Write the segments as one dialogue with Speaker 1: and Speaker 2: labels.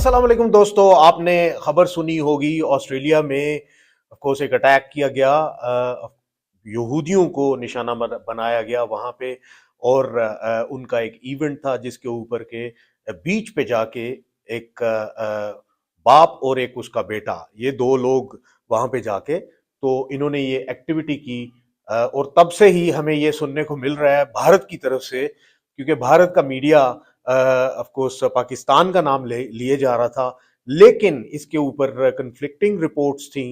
Speaker 1: अस्सलाम वालेकुम दोस्तों, आपने खबर सुनी होगी ऑस्ट्रेलिया में ऑफ कोर्स एक अटैक किया गया, यहूदियों को निशाना बनाया गया वहां पे। और उनका एक इवेंट था जिसके ऊपर के बीच पे जाके एक बाप और एक उसका बेटा, ये दो लोग वहां पे जाके तो इन्होंने ये एक्टिविटी की। और तब से ही हमें ये सुनने को मिल रहा है भारत की तरफ से, क्योंकि भारत का मीडिया ऑफ कोर्स पाकिस्तान का नाम लिए जा रहा था, लेकिन इसके ऊपर कंफ्लिक्टिंग रिपोर्ट्स थी।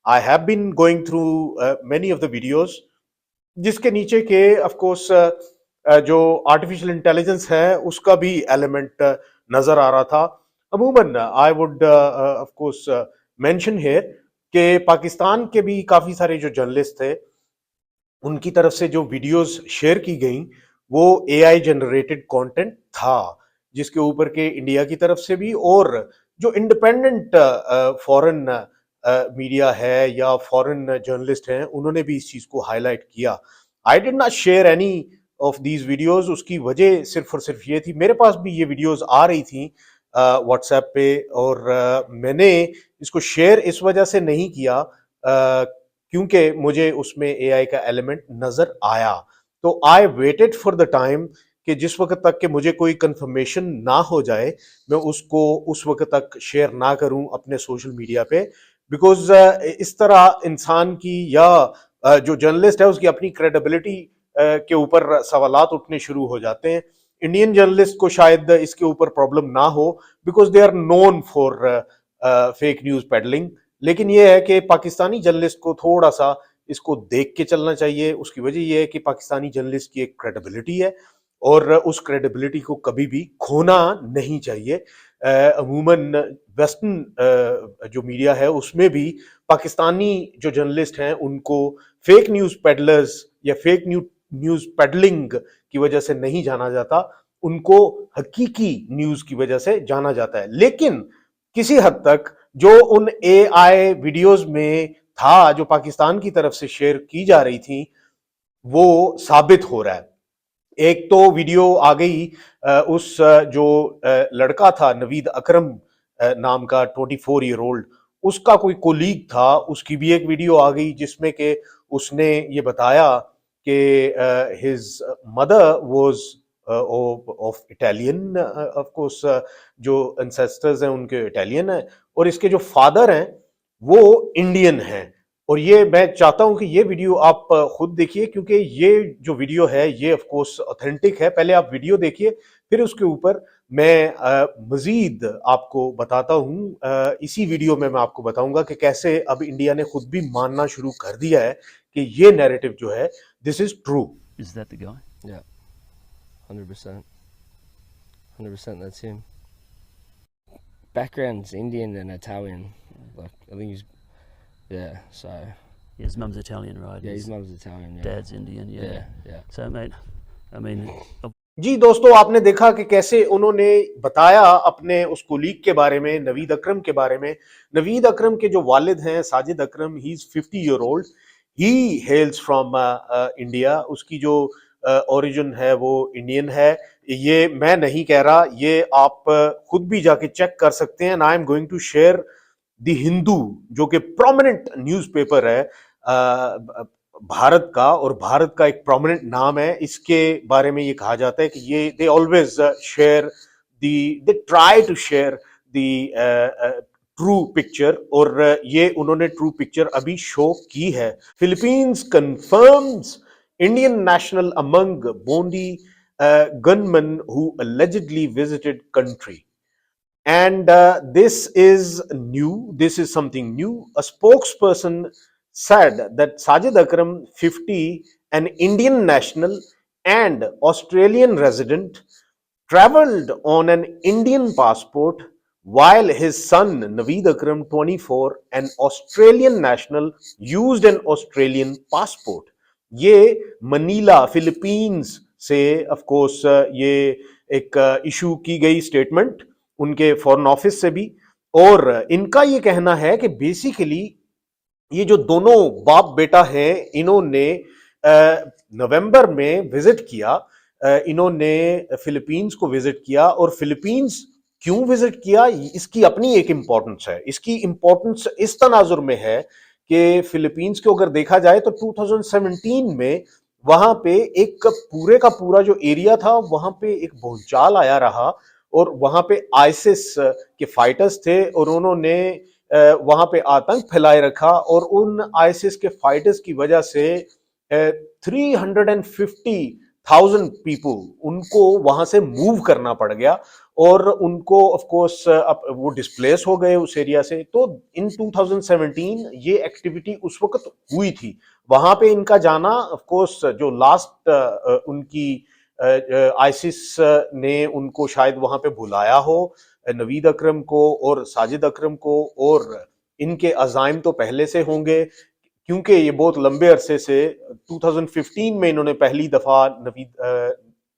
Speaker 1: I have been going through many of the videos, जिसके नीचे के ऑफ कोर्स जो आर्टिफिशियल इंटेलिजेंस है उसका भी एलिमेंट नजर आ रहा था। अमूमन I would of course mention here कि पाकिस्तान के भी काफी सारे जो जर्नलिस्ट थे, उनकी तरफ से जो वीडियोस शेयर की गई वो एआई जनरेटेड कंटेंट था, जिसके ऊपर के इंडिया की तरफ से भी और जो इंडिपेंडेंट फॉरेन मीडिया है या फॉरेन जर्नलिस्ट हैं, उन्होंने भी इस चीज को हाईलाइट किया। I did not share any of these videos. उसकी वजह सिर्फ और सिर्फ ये थी, मेरे पास भी ये वीडियोस आ रही थी व्हाट्सएप पे, और मैंने इसको शेयर इस वजह से नहीं किया क्योंकि मुझे उसमें एआई का एलिमेंट नजर आया। तो I waited for the time कि जिस वक्त तक कि मुझे कोई कंफर्मेशन ना हो जाए, मैं उसको उस वक्त तक शेयर ना करूं अपने सोशल मीडिया पे। बिकॉज इस तरह इंसान की या जो जर्नलिस्ट है उसकी अपनी क्रेडिबिलिटी के ऊपर सवालात उठने शुरू हो जाते हैं। इंडियन जर्नलिस्ट को शायद इसके ऊपर प्रॉब्लम ना हो, because they are known for fake news peddling. लेकिन यह है कि पाकिस्तानी जर्नलिस्ट को थोड़ा सा इसको देख के चलना चाहिए। उसकी वजह यह है कि पाकिस्तानी जर्नलिस्ट की एक क्रेडिबिलिटी है और उस क्रेडिबिलिटी को कभी भी खोना नहीं चाहिए। अमूमन वेस्टर्न जो मीडिया है उसमें भी पाकिस्तानी जो जर्नलिस्ट हैं उनको फेक न्यूज पेडलर्स या फेक न्यूज पेडलिंग की वजह से नहीं जाना जाता, उनको हकीकी न्यूज की वजह से जाना जाता है। लेकिन किसी हद तक जो उन एआई वीडियोस में था, जो पाकिस्तान की तरफ से शेयर की जा रही थी, वो साबित हो रहा है। एक तो वीडियो आ गई उस जो लड़का था नवीद अकरम नाम का 24 ईयर ओल्ड, उसका कोई कोलीग था, उसकी भी एक वीडियो आ गई जिसमें कि उसने ये बताया कि his mother was of Italian, of course जो एंसेस्टर्स हैं उनके इटालियन हैं, और इसके जो फादर हैं वो इंडियन हैं। और ये मैं चाहता हूं कि ये वीडियो आप खुद देखिए, क्योंकि ये जो वीडियो है ये ऑफ कोर्स ऑथेंटिक है। पहले आप वीडियो देखिए, फिर उसके ऊपर मैं मजीद आपको बताता हूं। इसी वीडियो में मैं आपको बताऊंगा कि कैसे अब इंडिया ने खुद भी मानना शुरू कर दिया है कि ये नैरेटिव जो है this is true.
Speaker 2: Is that the guy?
Speaker 3: Yeah, 100%. 100% that's him. Background's Indian and Italian. Like, I think he's, yeah, so.
Speaker 2: Yeah, his mum's Italian, right?
Speaker 3: Yeah, his mum's Italian, yeah.
Speaker 2: Dad's Indian, yeah.
Speaker 3: Yeah.
Speaker 2: So, mate, I mean,
Speaker 1: जी दोस्तों, आपने देखा कि कैसे उन्होंने बताया अपने उस colleague के बारे में, नवीद अकरम के बारे में। नवीद अकरम के जो वालिद हैं Sajid Akram, he is 50 year old, he hails from India. उसकी जो ओरिजिन है वो इंडियन है। ये मैं नहीं कह रहा, ये आप खुद भी जाके चेक कर सकते हैं। I am going to share the Hindu, जो कि प्रोमिनेंट न्यूज़पेपर है भारत का, और भारत का एक प्रोमिनेंट नाम है। इसके बारे में ये कहा जाता है कि ये they always share they try to share the true picture, और ये उन्होंने ट्रू पिक्चर अभी शो की है। Philippines confirms Indian national among Bondi gunmen who allegedly visited country. And this is new, this is something new. A spokesperson said that Sajid Akram, 50, an Indian national and Australian resident, traveled on an Indian passport, while his son Naveed Akram, 24, an Australian national, used an Australian passport. ये Manila Philippines से of course ये एक issue की गई statement उनके foreign office से भी, और इनका ये कहना है कि बेसिकली ये जो दोनों बाप बेटा हैं, इन्होंने नवंबर में विजिट किया, इन्होंने फिलीपींस को विजिट किया, और फिलीपींस کیوں وزٹ کیا؟ اس کی اپنی ایک امپورٹنس ہے. اس کی امپورٹنس اس تناظر میں ہے کہ فلپینز کو اگر دیکھا جائے تو 2017 میں وہاں پہ ایک پورے کا پورا جو ایریا تھا وہاں پہ ایک بھونچال آیا رہا, اور وہاں پہ آئسس کے فائٹرز تھے اور انہوں نے وہاں پہ آتنک پھیلائے رکھا, اور ان آئسس کے فائٹرز کی وجہ سے 350,000 پیپل ان کو وہاں سے موو کرنا پڑ گیا, اور ان کو آف کورس وہ ڈسپلیس ہو گئے اس ایریا سے. تو ان 2017 یہ ایکٹیویٹی اس وقت ہوئی تھی. وہاں پہ ان کا جانا آف کورس جو لاسٹ ان کی آئسس نے ان کو شاید وہاں پہ بلایا ہو, نوید اکرم کو اور ساجد اکرم کو, اور ان کے عزائم تو پہلے سے ہوں گے کیونکہ یہ بہت لمبے عرصے سے 2015 میں انہوں نے پہلی دفعہ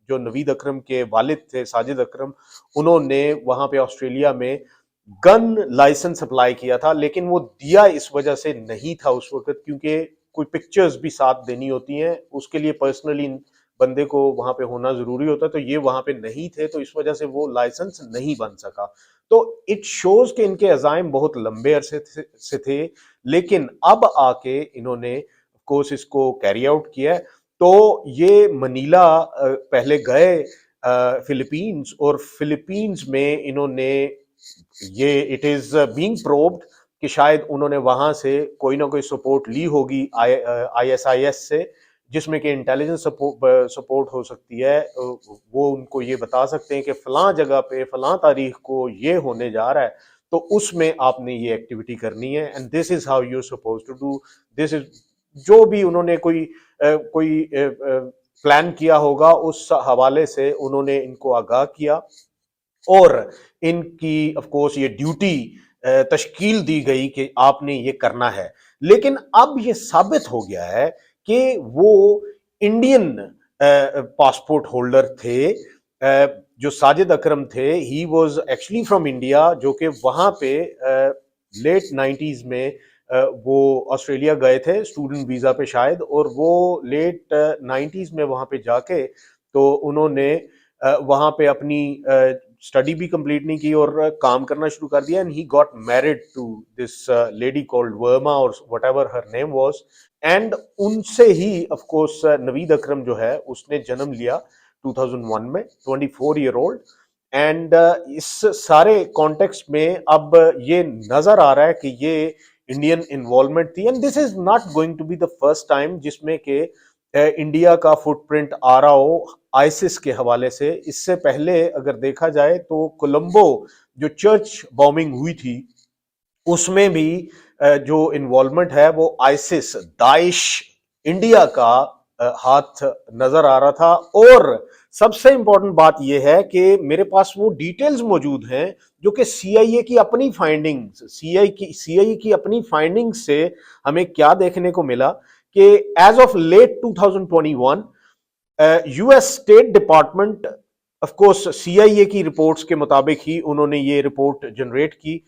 Speaker 1: جو نوید اکرم کے والد تھے ساجد اکرم, انہوں نے وہاں پہ آسٹریلیا میں گن لائسنس اپلائی کیا تھا, لیکن وہ دیا اس وجہ سے نہیں تھا اس وقت کیونکہ کوئی پکچرز بھی ساتھ دینی ہوتی ہیں, اس کے لیے پرسنلی بندے کو وہاں پہ ہونا ضروری ہوتا ہے, تو یہ وہاں پہ نہیں تھے تو اس وجہ سے وہ لائسنس نہیں بن سکا. تو اٹ شوز کہ ان کے عزائم بہت لمبے عرصے سے تھے, لیکن اب آ کے انہوں نے آف کورس اس کو کیری آؤٹ کیا. تو یہ منیلا پہلے گئے فلپینز, اور فلپینز میں انہوں نے یہ اٹ از بینگ پروبڈ کہ شاید انہوں نے وہاں سے کوئی نہ کوئی سپورٹ لی ہوگی ISIS سے, جس میں کہ انٹیلیجنس سپورٹ ہو سکتی ہے. وہ ان کو یہ بتا سکتے ہیں کہ فلاں جگہ پہ فلاں تاریخ کو یہ ہونے جا رہا ہے, تو اس میں آپ نے یہ ایکٹیویٹی کرنی ہے, and this is how you suppose to do this is. جو بھی انہوں نے کوئی پلان کیا ہوگا اس حوالے سے انہوں نے ان کو آگاہ کیا, اور ان کی آف کورس یہ ڈیوٹی تشکیل دی گئی کہ آپ نے یہ کرنا ہے. لیکن اب یہ ثابت ہو گیا ہے کہ وہ انڈین پاسپورٹ ہولڈر تھے. جو ساجد اکرم تھے he was actually from India, جو کہ وہاں پہ لیٹ 90s میں وہ آسٹریلیا گئے تھے اسٹوڈنٹ ویزا پہ شاید, اور وہ لیٹ 90s میں وہاں پہ جا کے تو انہوں نے وہاں پہ اپنی اسٹڈی بھی کمپلیٹ نہیں کی اور کام کرنا شروع کر دیا, and he got married to this lady called Verma اور whatever her name was, and ان سے ہی آف کورس نوید اکرم جو ہے اس نے جنم لیا 2001 میں, 24 ایئر اولڈ. اینڈ اس سارے کانٹیکسٹ میں اب یہ نظر آ رہا ہے کہ یہ انڈین انوالومنٹ تھی, and this is not going to be the first time جس میں کہ انڈیا کا فٹ پرنٹ آ رہا ہو آئسس کے حوالے سے. اس سے پہلے اگر دیکھا جائے تو کولمبو جو چرچ بامبنگ ہوئی تھی اس میں بھی جو انوالومنٹ ہے وہ آئسس داعش انڈیا کا ہاتھ نظر آ رہا تھا. اور سب سے امپورٹنٹ بات یہ ہے کہ میرے پاس وہ ڈیٹیلز موجود ہیں جو کہ CIA کی اپنی فائنڈنگز CIA کی اپنی فائنڈنگز سے ہمیں کیا دیکھنے کو ملا کہ as of late 2021 US state department of course CIA کی رپورٹس کے مطابق ہی انہوں نے یہ رپورٹ جنریٹ کی.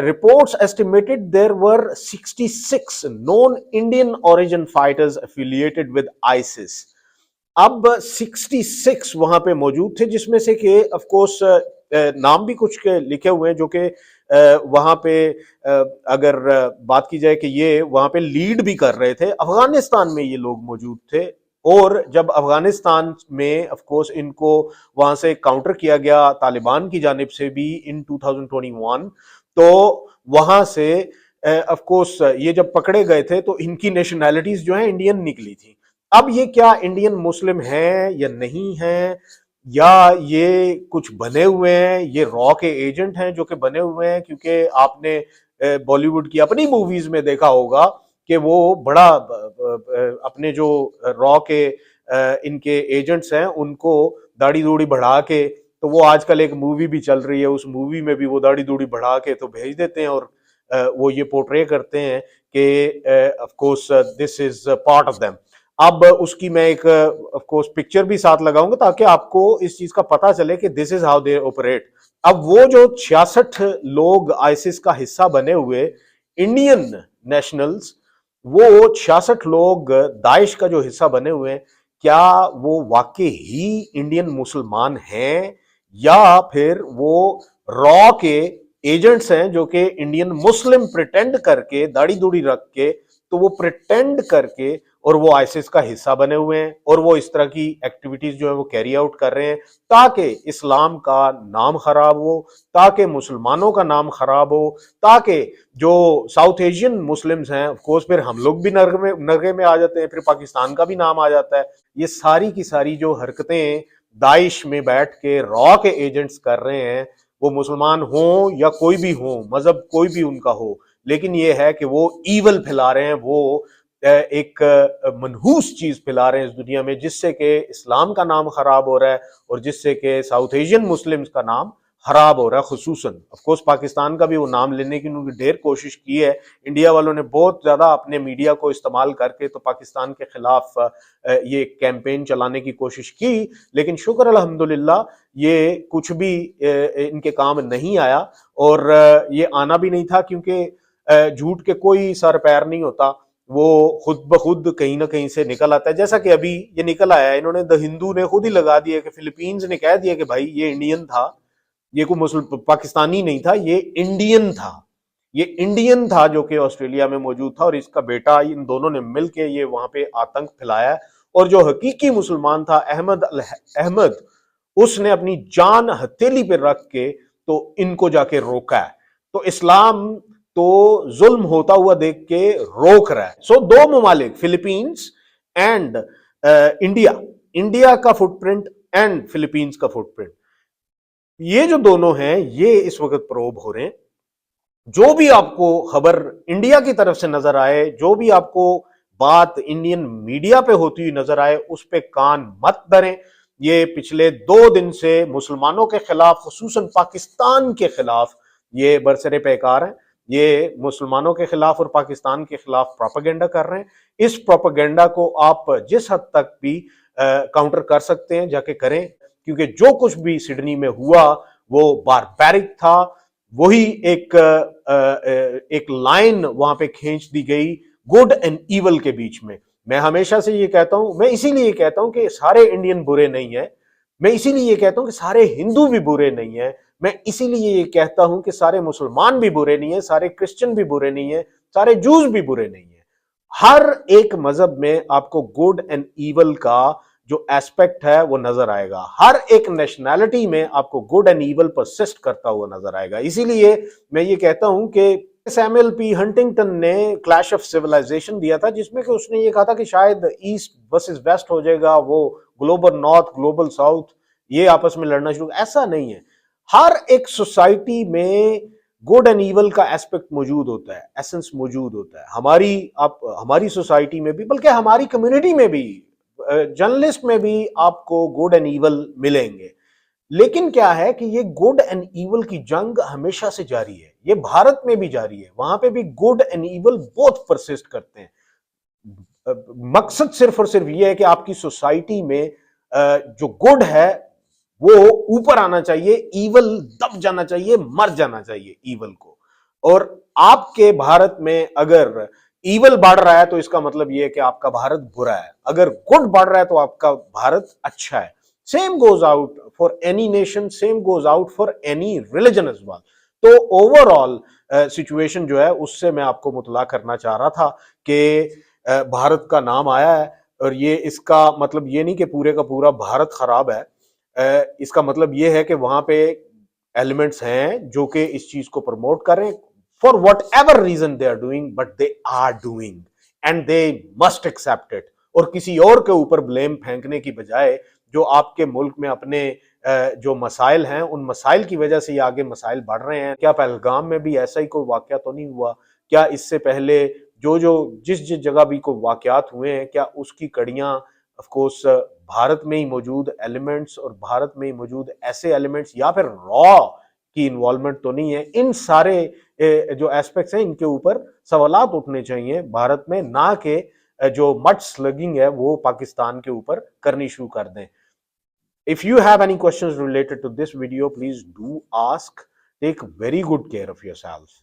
Speaker 1: Reports estimated there were 66 known Indian origin fighters affiliated with ISIS. اب 66 وہاں پہ موجود تھے, جس میں سے کہ آف کورس نام بھی کچھ کے لکھے ہوئے ہیں جو کہ وہاں پہ اگر بات کی جائے کہ یہ وہاں پہ لیڈ بھی کر رہے تھے. افغانستان میں یہ لوگ موجود تھے, اور جب افغانستان میں آف کورس ان کو وہاں سے کاؤنٹر کیا گیا طالبان کی جانب سے بھی ان 2021, تو وہاں سے آف کورس یہ جب پکڑے گئے تھے تو ان کی نیشنلٹیز جو ہیں انڈین نکلی تھی. اب یہ کیا انڈین مسلم ہیں یا نہیں ہیں, یا یہ کچھ بنے ہوئے ہیں, یہ را کے ایجنٹ ہیں جو کہ بنے ہوئے ہیں, کیونکہ آپ نے بالی ووڈ کی اپنی موویز میں دیکھا ہوگا کہ وہ بڑا اپنے جو را کے ان کے ایجنٹس ہیں ان کو داڑھی دوڑی بڑھا کے, تو وہ آج کل ایک مووی بھی چل رہی ہے, اس مووی میں بھی وہ داڑھی دوڑی بڑھا کے تو بھیج دیتے ہیں, اور وہ یہ پورٹرے کرتے ہیں کہ of course this is part of them. اب اس کی میں ایک آف کورس پکچر بھی ساتھ لگاؤں گا تاکہ آپ کو اس چیز کا پتہ چلے کہ دس از ہاؤ دے آپریٹ. اب وہ جو 66 لوگ آئسس کا حصہ بنے ہوئے انڈین نیشنلز, وہ 66 لوگ داعش کا جو حصہ بنے ہوئے ہیں, کیا وہ واقعی ہی انڈین مسلمان ہیں या फिर वो रॉ के एजेंट्स हैं जो कि इंडियन मुस्लिम प्रिटेंड करके दाढ़ी दूढ़ी रख के, तो वो प्रिटेंड करके और वो आईसिस का हिस्सा बने हुए हैं और वो इस तरह की एक्टिविटीज जो है वो कैरी आउट कर रहे हैं ताकि इस्लाम का नाम खराब हो, ताकि मुसलमानों का नाम खराब हो, ताकि जो साउथ एशियन मुस्लिम्स हैं ऑफ कोर्स फिर हम लोग भी नरगे में आ जाते हैं, फिर पाकिस्तान का भी नाम आ जाता है। ये सारी की सारी जो हरकतें दाइश में बैठ के रॉ के एजेंट्स कर रहे हैं, वो मुसलमान हो या कोई भी हो, मजहब कोई भी उनका हो, लेकिन ये है कि वो ईवल फैला रहे हैं, वो एक मनहूस चीज फैला रहे हैं इस दुनिया में, जिससे कि इस्लाम का नाम खराब हो रहा है और जिससे कि साउथ एशियन मुस्लिम्स का नाम खराब हो रहा है। खुसूसन ऑफ कोर्स पाकिस्तान का भी वो नाम लेने की उन्होंने ढेर कोशिश की है, इंडिया वालों ने बहुत ज्यादा अपने मीडिया को इस्तेमाल करके तो पाकिस्तान के खिलाफ ये कैंपेन चलाने की कोशिश की, लेकिन शुक्र अल्हम्दुलिल्लाह ये कुछ भी इनके काम नहीं आया और ये आना भी नहीं था, क्योंकि झूठ के कोई सर पैर नहीं होता, वो खुद ब खुद कहीं ना कहीं से निकल आता है। जैसा कि अभी ये निकल आया, इन्होंने द हिंदू ने खुद ही लगा दिया कि फिलीपींस ने कह दिया कि भाई ये इंडियन था, ये कोई मुस्लिम पाकिस्तानी नहीं था, ये इंडियन था, ये इंडियन था जो कि ऑस्ट्रेलिया में मौजूद था और इसका बेटा, इन दोनों ने मिलके ये वहां पे आतंक फैलाया। और जो हकीकी मुसलमान था अहमद, उसने अपनी जान हथेली पे रख के तो इनको जाके रोका है। तो इस्लाम तो जुल्म होता हुआ देख के रोक रहा है। सो दो ममालिक फिलीपींस एंड इंडिया का फुटप्रिंट एंड फिलीपींस का फुटप्रिंट, ये जो दोनों हैं ये इस वक्त प्रोब हो रहे हैं। जो भी आपको खबर इंडिया की तरफ से नजर आए, जो भी आपको बात इंडियन मीडिया पे होती हुई नजर आए, उस पे कान मत धरें। ये पिछले 2 दिन से मुसलमानों के खिलाफ, खुसूसन पाकिस्तान के खिलाफ ये बरसरे पैकार हैं। ये मुसलमानों के खिलाफ और पाकिस्तान के खिलाफ प्रोपेगेंडा कर रहे हैं। इस प्रोपेगेंडा को आप जिस हद तक भी काउंटर कर सकते हैं जाके करें, क्योंकि जो कुछ भी सिडनी में हुआ वो बारबैरिक था। वही एक लाइन वहां पे खींच दी गई गुड एंड ईवल के बीच में। मैं हमेशा से ये कहता हूं, मैं इसीलिए कहता हूं कि सारे इंडियन बुरे नहीं है, मैं इसीलिए ये कहता हूं कि सारे हिंदू भी बुरे नहीं है, मैं इसीलिए ये कहता हूं कि सारे मुसलमान भी बुरे नहीं है, सारे क्रिश्चियन भी बुरे नहीं है, सारे जूस भी बुरे नहीं है। हर एक मजहब में आपको गुड एंड ईवल का जो एस्पेक्ट है वो नजर आएगा। हर एक नेशनैलिटी में आपको गुड एंड ईवल परसिस्ट करता हुआ नजर आएगा। इसीलिए मैं ये कहता हूं कि सैमुअल पी हंटिंगटन ने क्लैश ऑफ सिविलाइजेशन दिया था, जिसमें कि उसने ये कहा था कि शायद ईस्ट वर्सेस वेस्ट हो जाएगा, वो ग्लोबल नॉर्थ ग्लोबल साउथ ये आपस में लड़ना शुरू। ऐसा नहीं है। हर एक सोसाइटी में गुड एंड ईवल का एस्पेक्ट मौजूद होता है, एसेंस मौजूद होता है। हमारी सोसाइटी में भी, बल्कि हमारी कम्युनिटी में भी, जर्नलिस्ट में भी आपको गुड एंड ईवल मिलेंगे। लेकिन क्या है कि ये गुड एंड ईवल की जंग हमेशा से जारी है, ये भारत में भी जारी है, वहां पे भी good and evil both persist करते हैं। मकसद सिर्फ और सिर्फ ये है कि आपकी सोसाइटी में जो गुड है वो ऊपर आना चाहिए, ईवल दब जाना चाहिए, मर जाना चाहिए ईवल को। और आपके भारत में अगर ईवल बढ़ रहा है तो इसका मतलब यह है कि आपका भारत बुरा है, अगर गुड बढ़ रहा है तो आपका भारत अच्छा है। Same goes out for any nation, same goes out for any religion as well. तो ओवरऑल सिचुएशन जो है उससे मैं आपको मुतला करना चाह रहा था कि भारत का नाम आया है, और ये इसका मतलब ये नहीं कि पूरे का पूरा भारत खराब है। इसका मतलब ये है कि वहां पे एलिमेंट्स हैं जो कि इस चीज को प्रमोट कर रहे हैं for whatever reason they are doing, but they are doing and they must accept it. और किसी और के ऊपर ब्लेम फेंकने की बजाय जो आपके मुल्क में अपने जो मसाइल हैं, उन मसाइल की वजह से ये आगे मसाइल बढ़ रहे हैं। क्या पहलगाम में भी ऐसा ही कोई वाकया तो नहीं हुआ? क्या इससे पहले जिस जगह भी कोई वाकयात हुए हैं, क्या उसकी कड़ियां ऑफ कोर्स भारत में ही मौजूद एलिमेंट्स और भारत में ही मौजूद ऐसे एलिमेंट्स या फिर रॉ की इन्वॉल्वमेंट तो नहीं है? इन सारे जो एस्पेक्ट्स हैं इनके ऊपर सवालात उठने चाहिए भारत में, ना कि जो मड स्लगिंग है वो पाकिस्तान के ऊपर करनी शुरू कर दें। If you have any questions related to this video, please do ask. Take very good care of yourself.